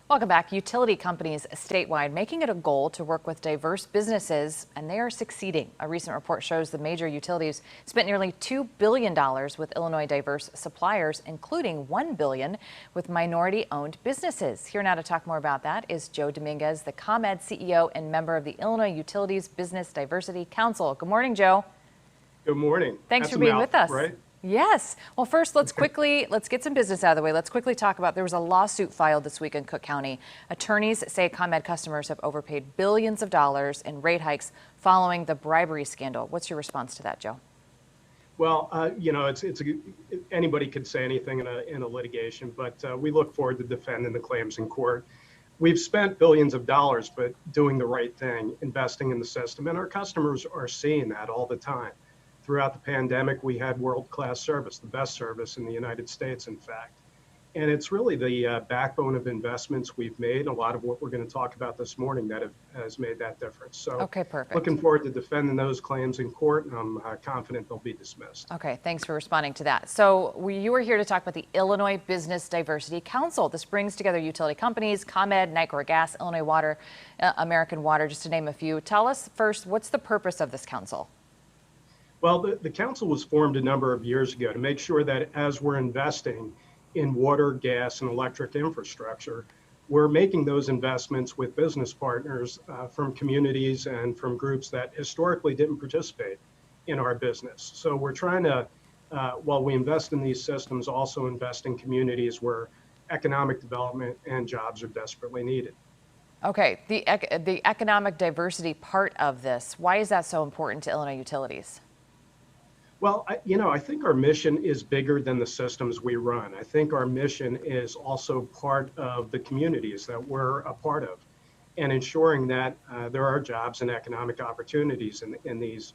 Welcome back. Utility companies statewide making it a goal to work with diverse businesses, and they are succeeding. A recent report shows the major utilities spent nearly $2 billion with Illinois diverse suppliers, including $1 billion with minority-owned businesses. Here now to talk more about that is Joe Dominguez, the ComEd CEO and member of the Illinois Utilities Business Diversity Council. Good morning, Joe. Good morning. Thanks That's for being a with mouthful, us. right? Yes. Well, first, let's get some business out of the way. Let's quickly talk about there was a lawsuit filed this week in Cook County. Attorneys say ComEd customers have overpaid billions of dollars in rate hikes following the bribery scandal. What's your response to that, Joe? Well, anybody could say anything in a litigation, but we look forward to defending the claims in court. We've spent billions of dollars, but doing the right thing, investing in the system, and our customers are seeing that all the time. Throughout the pandemic, we had world-class service, the best service in the United States, in fact. And it's really the backbone of investments we've made, a lot of what we're going to talk about this morning that has made that difference. So okay, perfect. Looking forward to defending those claims in court, and I'm confident they'll be dismissed. Okay, thanks for responding to that. So you were here to talk about the Illinois Business Diversity Council. This brings together utility companies, ComEd, Nicor Gas, Illinois Water, American Water, just to name a few. Tell us first, what's the purpose of this council? Well, the council was formed a number of years ago to make sure that as we're investing in water, gas, and electric infrastructure, we're making those investments with business partners from communities and from groups that historically didn't participate in our business. So we're trying to, while we invest in these systems, also invest in communities where economic development and jobs are desperately needed. Okay, the economic diversity part of this, why is that so important to Illinois utilities? Well, I think our mission is bigger than the systems we run. I think our mission is also part of the communities that we're a part of, and ensuring that there are jobs and economic opportunities in these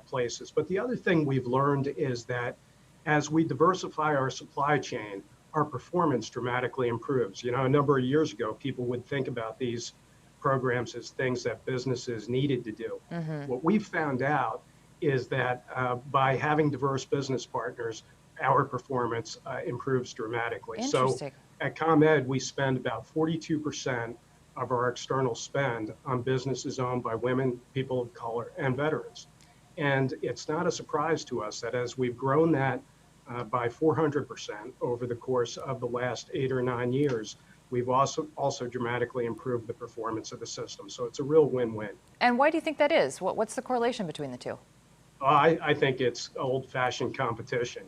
places. But the other thing we've learned is that as we diversify our supply chain, our performance dramatically improves. A number of years ago, people would think about these programs as things that businesses needed to do. Mm-hmm. What we've found out is that by having diverse business partners, our performance improves dramatically. So at ComEd, we spend about 42% of our external spend on businesses owned by women, people of color, and veterans. And it's not a surprise to us that as we've grown that by 400% over the course of the last 8 or 9 years, we've also dramatically improved the performance of the system. So it's a real win-win. And why do you think that is? What's the correlation between the two? I think it's old-fashioned competition.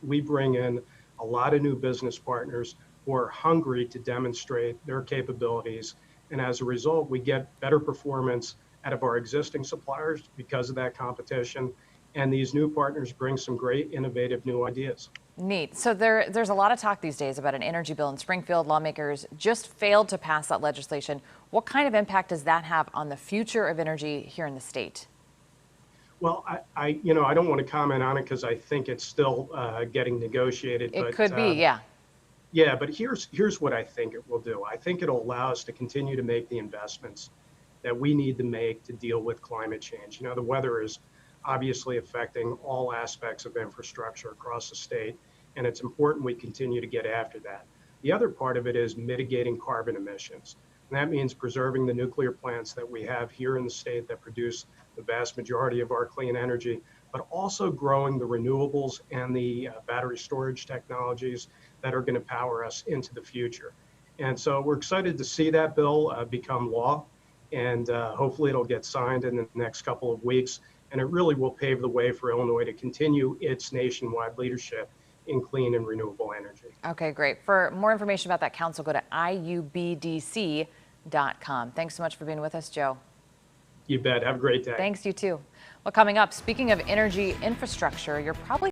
We bring in a lot of new business partners who are hungry to demonstrate their capabilities. And as a result, we get better performance out of our existing suppliers because of that competition. And these new partners bring some great innovative new ideas. Neat. So there's a lot of talk these days about an energy bill in Springfield. Lawmakers just failed to pass that legislation. What kind of impact does that have on the future of energy here in the state? Well, I don't want to comment on it because I think it's still getting negotiated. It could be, yeah. Yeah, but here's what I think it will do. I think it'll allow us to continue to make the investments that we need to make to deal with climate change. The weather is obviously affecting all aspects of infrastructure across the state, and it's important we continue to get after that. The other part of it is mitigating carbon emissions. And that means preserving the nuclear plants that we have here in the state that produce the vast majority of our clean energy, but also growing the renewables and the battery storage technologies that are going to power us into the future. And so we're excited to see that bill become law, and hopefully it'll get signed in the next couple of weeks. And it really will pave the way for Illinois to continue its nationwide leadership in clean and renewable energy. Okay, great. For more information about that council, go to iubdc.com. Thanks so much for being with us, Joe. You bet. Have a great day. Thanks, you too. Well, coming up, speaking of energy infrastructure, you're probably